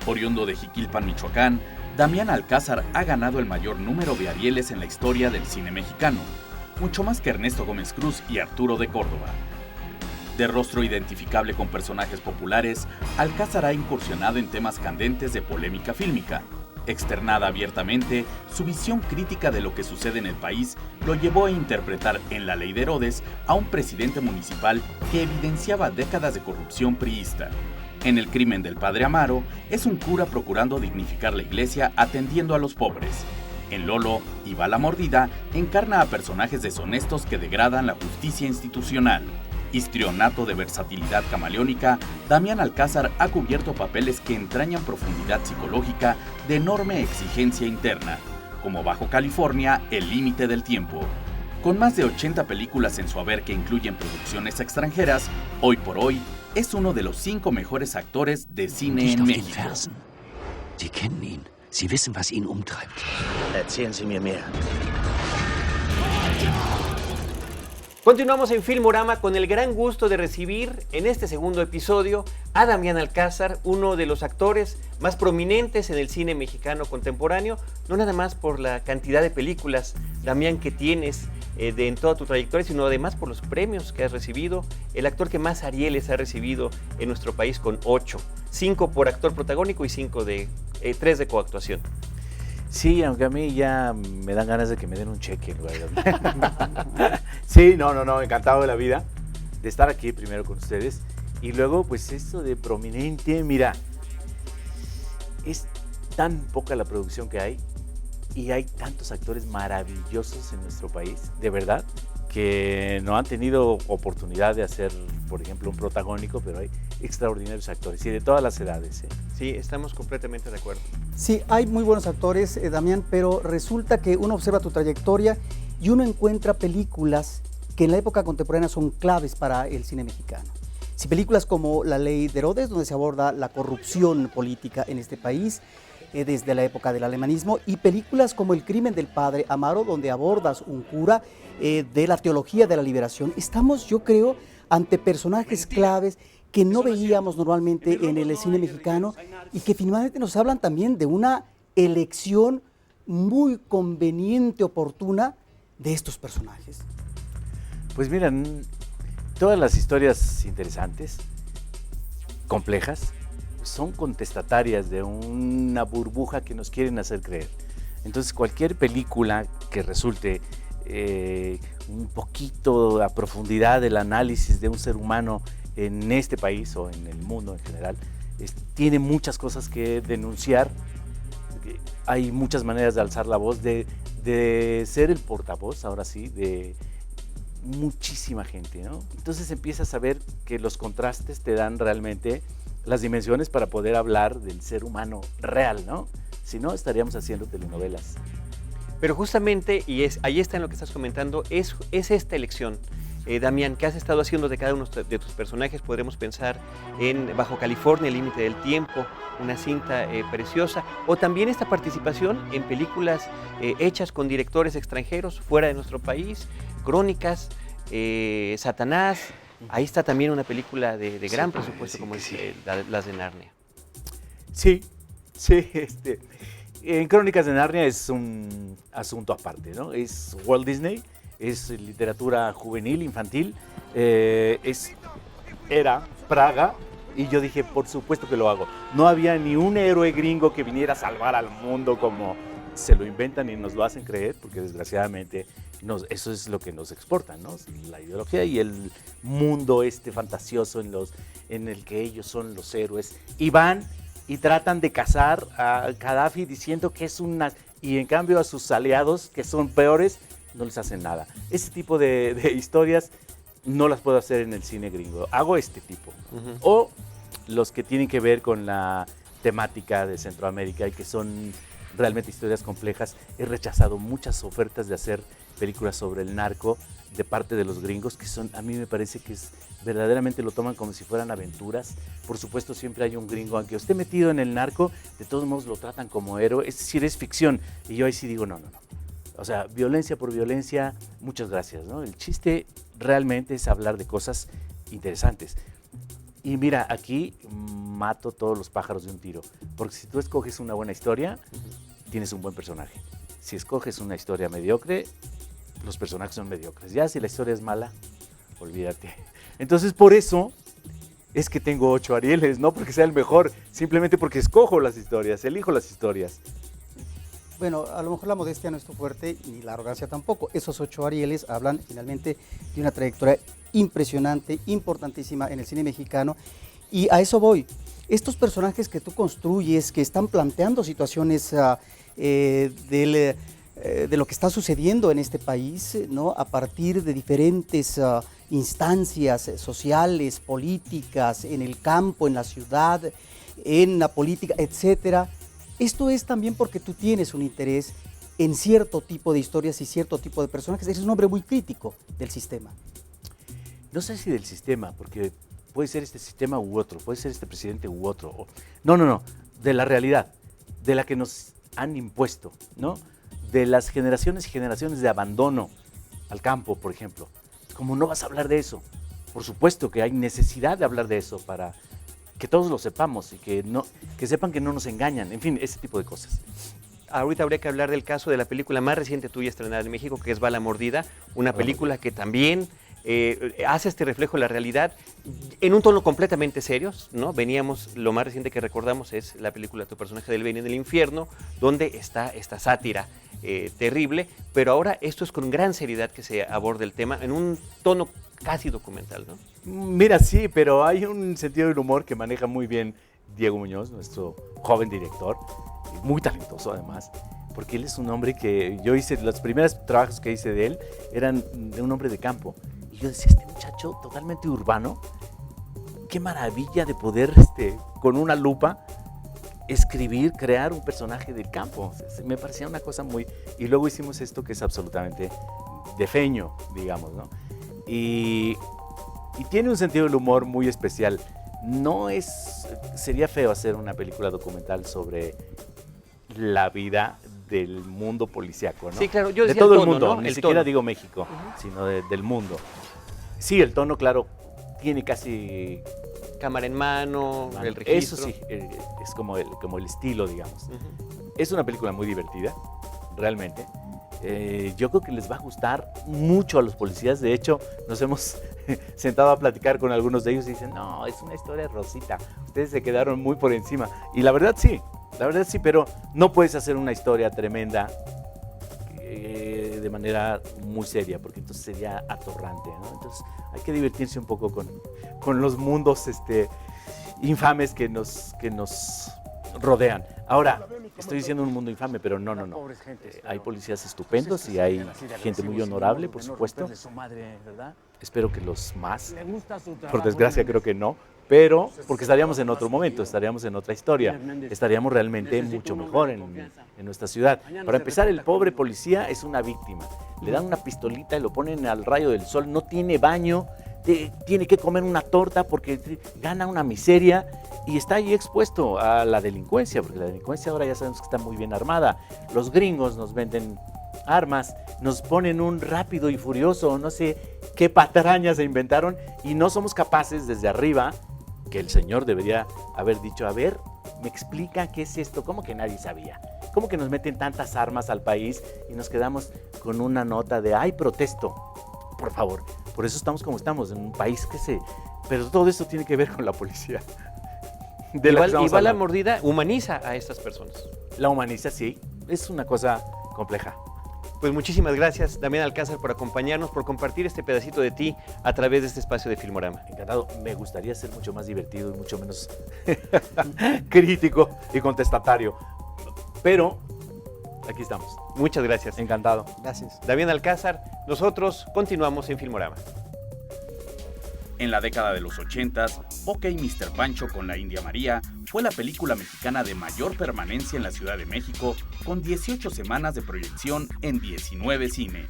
Oriundo de Jiquilpan, Michoacán, Damián Alcázar ha ganado el mayor número de Arieles en la historia del cine mexicano, mucho más que Ernesto Gómez Cruz y Arturo de Córdoba. De rostro identificable con personajes populares, Alcázar ha incursionado en temas candentes de polémica fílmica. Externada abiertamente, su visión crítica de lo que sucede en el país lo llevó a interpretar en La Ley de Herodes a un presidente municipal que evidenciaba décadas de corrupción priista. En El crimen del padre Amaro, es un cura procurando dignificar la iglesia atendiendo a los pobres. En Lolo y Va la mordida, encarna a personajes deshonestos que degradan la justicia institucional. Histrionato de versatilidad camaleónica, Damián Alcázar ha cubierto papeles que entrañan profundidad psicológica de enorme exigencia interna, como Bajo California, El límite del tiempo. Con más de 80 películas en su haber que incluyen producciones extranjeras, hoy por hoy es uno de los 5 mejores actores de cine en México. Sie kennen ihn. Sie wissen, was ihn umtreibt. Erzählen Sie mir mehr. Continuamos en Filmorama con el gran gusto de recibir en este segundo episodio a Damián Alcázar, uno de los actores más prominentes en el cine mexicano contemporáneo, no nada más por la cantidad de películas, Damián, que tienes en toda tu trayectoria, sino además por los premios que has recibido, el actor que más Arieles ha recibido en nuestro país con 8, 5 por actor protagónico y 3 de coactuación. Sí, aunque a mí ya me dan ganas de que me den un cheque. Sí, no, encantado de la vida, de estar aquí primero con ustedes. Y luego, pues esto de prominente, mira, es tan poca la producción que hay y hay tantos actores maravillosos en nuestro país, de verdad, que no han tenido oportunidad de hacer, por ejemplo, un protagónico, pero hay extraordinarios actores y de todas las edades. Sí, estamos completamente de acuerdo. Sí, hay muy buenos actores, Damián, pero resulta que uno observa tu trayectoria y uno encuentra películas que en la época contemporánea son claves para el cine mexicano. Sí, películas como La Ley de Herodes, donde se aborda la corrupción política en este país, desde la época del alemanismo, y películas como El crimen del padre Amaro, donde abordas un cura de la teología de la liberación. Estamos, yo creo, ante personajes claves que no veíamos normalmente en el cine mexicano y que finalmente nos hablan también de una elección muy conveniente, oportuna de estos personajes. Pues miran, todas las historias interesantes, complejas, son contestatarias de una burbuja que nos quieren hacer creer. Entonces cualquier película que resulte un poquito a profundidad del análisis de un ser humano en este país o en el mundo en general, tiene muchas cosas que denunciar. Hay muchas maneras de alzar la voz, de ser el portavoz, ahora sí, de muchísima gente, ¿no? Entonces empiezas a ver que los contrastes te dan realmente las dimensiones para poder hablar del ser humano real, ¿no? Si no, estaríamos haciendo telenovelas. Pero justamente, y ahí está en lo que estás comentando, es esta elección, Damián, que has estado haciendo de cada uno de tus personajes. Podremos pensar en Bajo California, El límite del tiempo, una cinta preciosa, o también esta participación en películas hechas con directores extranjeros fuera de nuestro país, Crónicas, Satanás. Ahí está también una película de gran presupuesto, como es las de Narnia. Sí, en Crónicas de Narnia es un asunto aparte, ¿no? Es Walt Disney, es literatura juvenil, infantil, era Praga, y yo dije, por supuesto que lo hago. No había ni un héroe gringo que viniera a salvar al mundo como se lo inventan y nos lo hacen creer, porque desgraciadamente eso es lo que nos exportan, ¿no? La ideología y el mundo fantasioso en el que ellos son los héroes, y van y tratan de cazar a Gaddafi diciendo que es y en cambio a sus aliados, que son peores, no les hacen nada. Ese tipo de historias no las puedo hacer en el cine gringo. Hago este tipo. O los que tienen que ver con la temática de Centroamérica y que son realmente historias complejas. He rechazado muchas ofertas de hacer películas sobre el narco de parte de los gringos, que a mí me parece que verdaderamente lo toman como si fueran aventuras. Por supuesto, siempre hay un gringo, aunque esté metido en el narco, de todos modos lo tratan como héroe, es decir, es ficción. Y yo ahí sí digo, no. O sea, violencia por violencia, muchas gracias, ¿no? El chiste realmente es hablar de cosas interesantes. Y mira, aquí mato todos los pájaros de un tiro. Porque si tú escoges una buena historia, tienes un buen personaje. Si escoges una historia mediocre, los personajes son mediocres. Ya si la historia es mala, olvídate. Entonces, por eso es que tengo 8 Arieles, no porque sea el mejor, simplemente porque escojo las historias, elijo las historias. Bueno, a lo mejor la modestia no es tu fuerte ni la arrogancia tampoco. Esos 8 Arieles hablan finalmente de una trayectoria impresionante, importantísima en el cine mexicano. Y a eso voy. Estos personajes que tú construyes, que están planteando situaciones de lo que está sucediendo en este país, ¿no? A partir de diferentes instancias sociales, políticas, en el campo, en la ciudad, en la política, etcétera. Esto es también porque tú tienes un interés en cierto tipo de historias y cierto tipo de personajes. Eres un hombre muy crítico del sistema. No sé si del sistema, porque puede ser este sistema u otro, puede ser este presidente u otro. No, de la realidad, de la que nos han impuesto, ¿no? De las generaciones y generaciones de abandono al campo, por ejemplo. ¿Cómo no vas a hablar de eso? Por supuesto que hay necesidad de hablar de eso para que todos lo sepamos y que sepan que no nos engañan, en fin, ese tipo de cosas. Ahorita habría que hablar del caso de la película más reciente tuya estrenada en México, que es Bala Mordida, una película que también hace este reflejo de la realidad en un tono completamente serio, ¿no? Lo más reciente que recordamos es la película Tu personaje del bien y del infierno, donde está esta sátira terrible, pero ahora esto es con gran seriedad que se aborda el tema en un tono casi documental, ¿no? Mira, sí, pero hay un sentido del humor que maneja muy bien Diego Muñoz, nuestro joven director, muy talentoso además, porque él es un hombre que yo hice, los primeros trabajos que hice de él eran de un hombre de campo. Y yo decía, este muchacho totalmente urbano, qué maravilla de poder, con una lupa, escribir, crear un personaje del campo. Me parecía una cosa muy... Y luego hicimos esto que es absolutamente de feño, digamos, ¿no? Y tiene un sentido del humor muy especial. Sería feo hacer una película documental sobre la vida del mundo policíaco, ¿no? Sí, claro, yo de decía todo el el tono, mundo, ¿no? ni El siquiera tono. digo México, sino del mundo. Sí, el tono, claro, tiene casi... Cámara en mano, el registro. Eso sí, es como el estilo, digamos. Es una película muy divertida, realmente. Yo creo que les va a gustar mucho a los policías. De hecho, nos hemos sentado a platicar con algunos de ellos y dicen, no, es una historia rosita. Ustedes se quedaron muy por encima. Y la verdad sí, pero no puedes hacer una historia tremenda de manera muy seria, porque entonces sería atorrante, ¿no? Entonces hay que divertirse un poco con los mundos infames que nos rodean. Ahora, estoy diciendo un mundo infame, pero no. Hay policías estupendos y hay gente muy honorable, por supuesto. Espero que los más, por desgracia creo que no, pero porque estaríamos en otro momento, estaríamos en otra historia, estaríamos realmente mucho mejor en nuestra ciudad. Para empezar, el pobre policía es una víctima. Le dan una pistolita y lo ponen al rayo del sol, no tiene baño, tiene que comer una torta porque gana una miseria y está ahí expuesto a la delincuencia, porque la delincuencia ahora ya sabemos que está muy bien armada. Los gringos nos venden armas, nos ponen un Rápido y Furioso, no sé qué patrañas se inventaron y no somos capaces desde arriba, que el señor debería haber dicho, a ver, me explica qué es esto, ¿cómo que nadie sabía? ¿Cómo que nos meten tantas armas al país y nos quedamos con una nota de, ay, protesto? Por favor, por eso estamos como estamos, en un país pero todo esto tiene que ver con la policía. Y Bala Mordida humaniza a estas personas. La humaniza, sí, es una cosa compleja. Pues muchísimas gracias, Damián Alcázar, por acompañarnos, por compartir este pedacito de ti a través de este espacio de Filmorama. Encantado. Me gustaría ser mucho más divertido y mucho menos crítico y contestatario. Pero aquí estamos. Muchas gracias. Encantado. Gracias. Damián Alcázar, nosotros continuamos en Filmorama. En la década de los 80s, OK Mr. Pancho con la India María fue la película mexicana de mayor permanencia en la Ciudad de México, con 18 semanas de proyección en 19 cines.